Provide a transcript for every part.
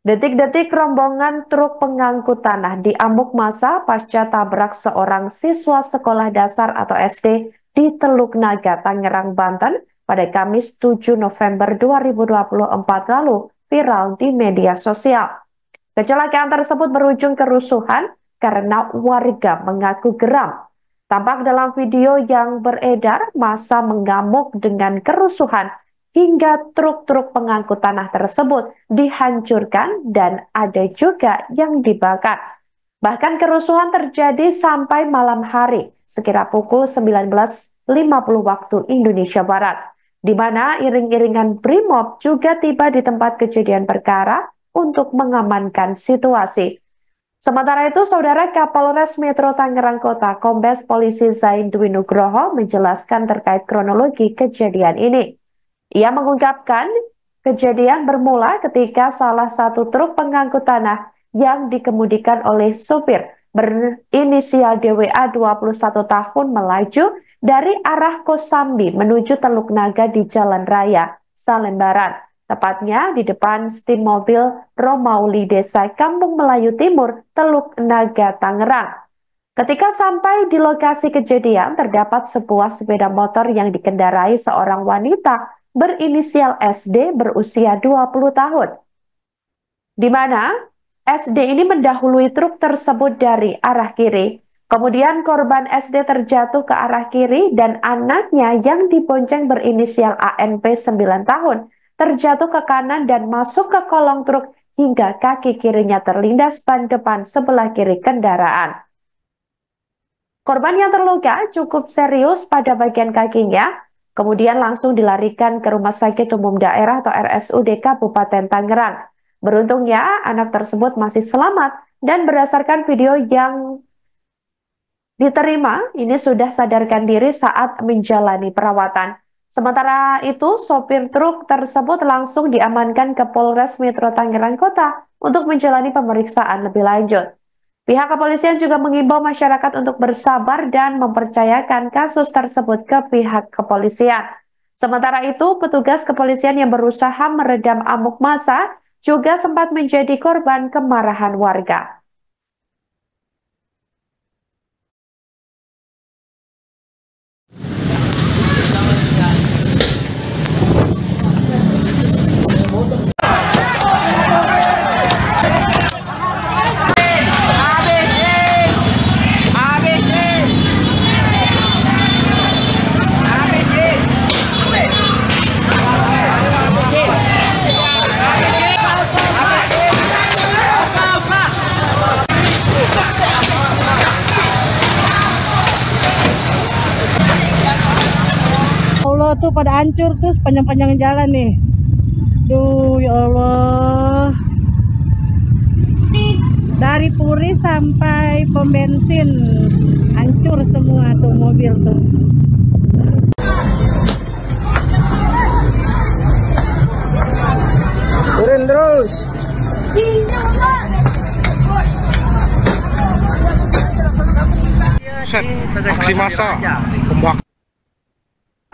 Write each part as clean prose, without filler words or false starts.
Detik-detik rombongan truk pengangkut tanah diamuk massa pasca tabrak seorang siswa sekolah dasar atau SD di Teluk Naga, Tangerang, Banten pada Kamis 7 November 2024 lalu viral di media sosial. Kecelakaan tersebut berujung kerusuhan karena warga mengaku geram. Tampak dalam video yang beredar, massa mengamuk dengan kerusuhan hingga truk-truk pengangkut tanah tersebut dihancurkan dan ada juga yang dibakar. Bahkan kerusuhan terjadi sampai malam hari, sekira pukul 19.50 waktu Indonesia Barat, di mana iring-iringan BRIMOB juga tiba di tempat kejadian perkara untuk mengamankan situasi. Sementara itu, Saudara Kapolres Metro Tangerang Kota, Kombes Polisi Zain Dwi Nugroho menjelaskan terkait kronologi kejadian ini. Ia mengungkapkan kejadian bermula ketika salah satu truk pengangkut tanah yang dikemudikan oleh supir berinisial DWA 21 tahun melaju dari arah Kosambi menuju Teluk Naga di Jalan Raya Salembaran, tepatnya di depan stim mobil Romauli Desa Kampung Melayu Timur, Teluk Naga, Tangerang. Ketika sampai di lokasi kejadian, terdapat sebuah sepeda motor yang dikendarai seorang wanita berinisial SD berusia 20 tahun. Di mana SD ini mendahului truk tersebut dari arah kiri. Kemudian korban SD terjatuh ke arah kiri dan anaknya yang dibonceng berinisial ANP 9 tahun terjatuh ke kanan dan masuk ke kolong truk hingga kaki kirinya terlindas ban depan sebelah kiri kendaraan. Korban yang terluka cukup serius pada bagian kakinya, kemudian langsung dilarikan ke Rumah Sakit Umum Daerah atau RSUD Kabupaten Tangerang. Beruntungnya, anak tersebut masih selamat dan berdasarkan video yang diterima, ini sudah sadarkan diri saat menjalani perawatan. Sementara itu, sopir truk tersebut langsung diamankan ke Polres Metro Tangerang Kota untuk menjalani pemeriksaan lebih lanjut. Pihak kepolisian juga mengimbau masyarakat untuk bersabar dan mempercayakan kasus tersebut ke pihak kepolisian. Sementara itu, petugas kepolisian yang berusaha meredam amuk massa juga sempat menjadi korban kemarahan warga. Allah tuh pada hancur tuh sepanjang-panjang jalan nih. Duh ya Allah. Dari Puri sampai pom bensin hancur semua tuh mobil tuh. Turun terus. Aksi massa pembakaran.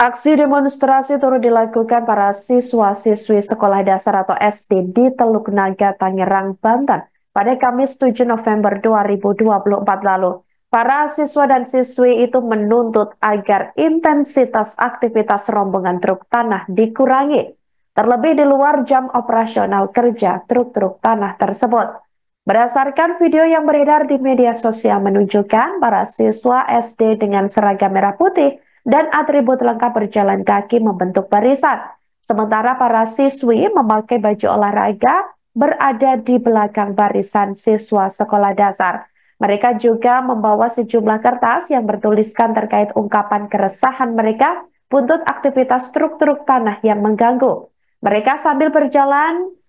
Aksi demonstrasi turut dilakukan para siswa-siswi sekolah dasar atau SD di Teluk Naga, Tangerang, Banten pada Kamis 7 November 2024 lalu. Para siswa dan siswi itu menuntut agar intensitas aktivitas rombongan truk tanah dikurangi, terlebih di luar jam operasional kerja truk-truk tanah tersebut. Berdasarkan video yang beredar di media sosial menunjukkan para siswa SD dengan seragam merah putih dan atribut lengkap berjalan kaki membentuk barisan. Sementara para siswi memakai baju olahraga berada di belakang barisan siswa sekolah dasar. Mereka juga membawa sejumlah kertas yang bertuliskan terkait ungkapan keresahan mereka buntut aktivitas truk-truk tanah yang mengganggu. Mereka sambil berjalan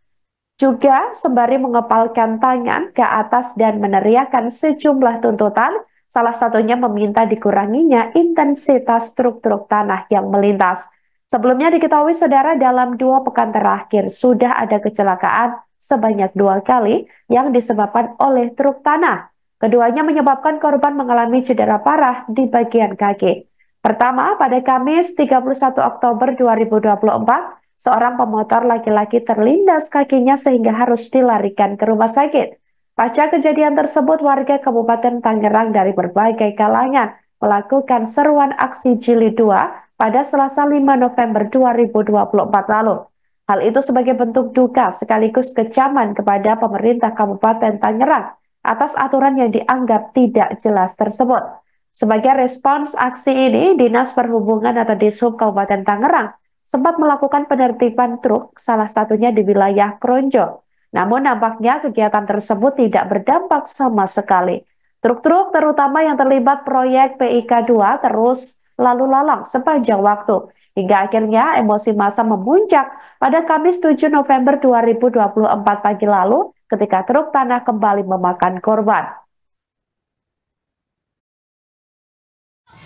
juga sembari mengepalkan tangan ke atas dan meneriakkan sejumlah tuntutan. Salah satunya meminta dikuranginya intensitas truk-truk tanah yang melintas. Sebelumnya diketahui saudara, dalam 2 pekan terakhir sudah ada kecelakaan sebanyak 2 kali yang disebabkan oleh truk tanah. Keduanya menyebabkan korban mengalami cedera parah di bagian kaki. Pertama, pada Kamis 31 Oktober 2024, seorang pemotor laki-laki terlindas kakinya sehingga harus dilarikan ke rumah sakit. Pasca kejadian tersebut, warga Kabupaten Tangerang dari berbagai kalangan melakukan seruan aksi Jilid 2 pada Selasa 5 November 2024 lalu. Hal itu sebagai bentuk duka sekaligus kecaman kepada pemerintah Kabupaten Tangerang atas aturan yang dianggap tidak jelas tersebut. Sebagai respons aksi ini, Dinas Perhubungan atau Dishub Kabupaten Tangerang sempat melakukan penertiban truk, salah satunya di wilayah Kronjo. Namun nampaknya kegiatan tersebut tidak berdampak sama sekali. Truk-truk terutama yang terlibat proyek PIK 2 terus lalu lalang sepanjang waktu. Hingga akhirnya emosi massa memuncak pada Kamis 7 November 2024 pagi lalu ketika truk tanah kembali memakan korban.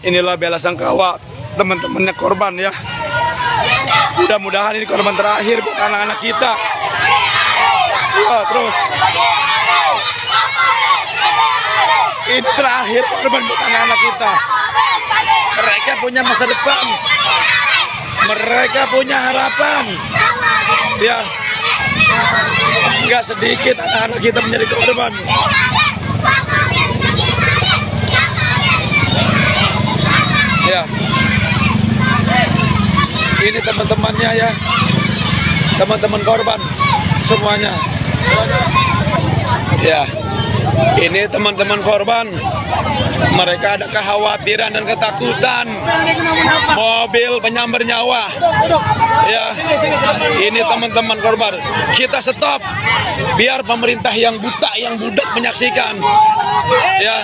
Inilah bela sangkawa teman-temannya korban ya. Mudah-mudahan ini korban terakhir buat anak-anak kita. Terus ini terakhir korban buat anak-anak kita. Mereka punya masa depan, mereka punya harapan. Ya, nggak sedikit anak-anak kita menjadi korban. Ya, ini teman-temannya ya, teman-teman korban semuanya. Ya, ini teman-teman korban. Mereka ada kekhawatiran dan ketakutan. Mobil penyambar nyawa. Ya, ini teman-teman korban. Kita stop, biar pemerintah yang buta, yang budak menyaksikan. Ya.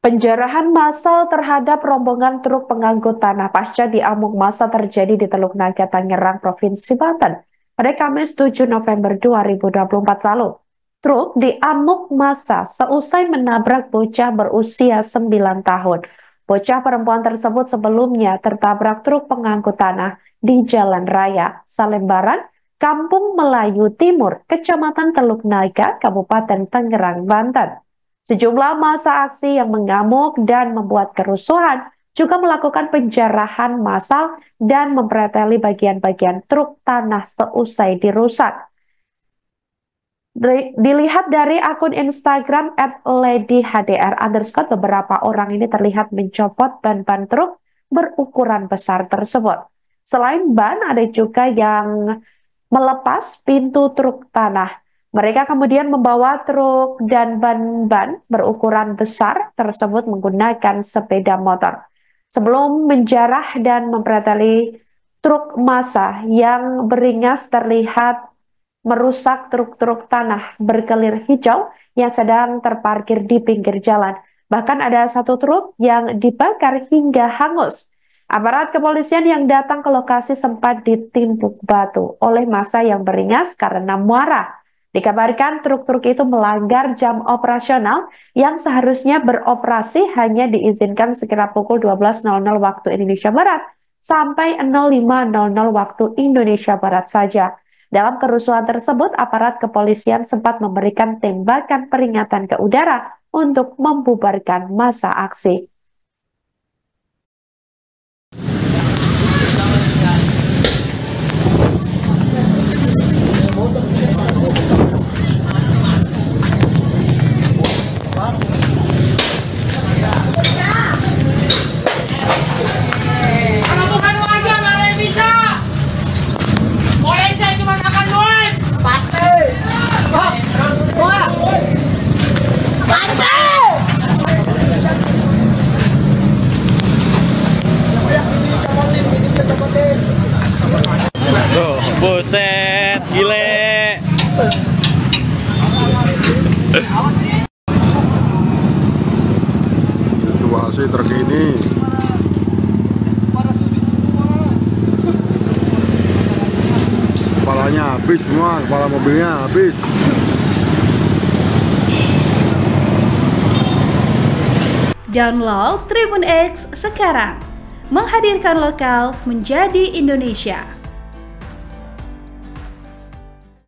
Penjarahan massal terhadap rombongan truk pengangkut tanah pasca diamuk massa terjadi di Teluk Naga, Tangerang, Provinsi Banten pada Kamis 7 November 2024 lalu. Truk diamuk massa seusai menabrak bocah berusia 9 tahun. Bocah perempuan tersebut sebelumnya tertabrak truk pengangkut tanah di Jalan Raya Salembaran, Kampung Melayu Timur, Kecamatan Teluk Naga, Kabupaten Tangerang, Banten. Sejumlah massa aksi yang mengamuk dan membuat kerusuhan juga melakukan penjarahan massal dan mempreteli bagian-bagian truk tanah seusai dirusak. Dilihat dari akun Instagram @ladyhdr_, beberapa orang ini terlihat mencopot ban-ban truk berukuran besar tersebut. Selain ban, ada juga yang melepas pintu truk tanah. Mereka kemudian membawa truk dan ban-ban berukuran besar tersebut menggunakan sepeda motor. Sebelum menjarah dan mempreteli truk massa yang beringas terlihat merusak truk-truk tanah berkelir hijau yang sedang terparkir di pinggir jalan. Bahkan ada satu truk yang dibakar hingga hangus. Aparat kepolisian yang datang ke lokasi sempat ditimpuk batu oleh massa yang beringas karena marah. Dikabarkan truk-truk itu melanggar jam operasional yang seharusnya beroperasi hanya diizinkan sekira pukul 12.00 waktu Indonesia Barat sampai 05.00 waktu Indonesia Barat saja. Dalam kerusuhan tersebut, aparat kepolisian sempat memberikan tembakan peringatan ke udara untuk membubarkan massa aksi. Buset, gile. Situasi terkini. Kepalanya habis semua, kepala mobilnya habis. Download Tribun X sekarang, menghadirkan lokal menjadi Indonesia.